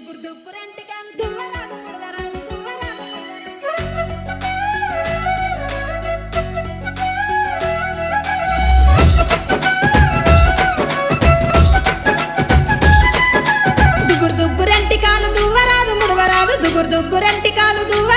దుబ్బురు దుబ్బురంటి కాను దువ్వరాదు ముడవరాదు దువ్వరాదు దుబ్బురు దుబ్బురంటి కాను దువ్వరాదు ముడవరాదు దుబ్బురు దుబ్బురంటి కాను దువ్వ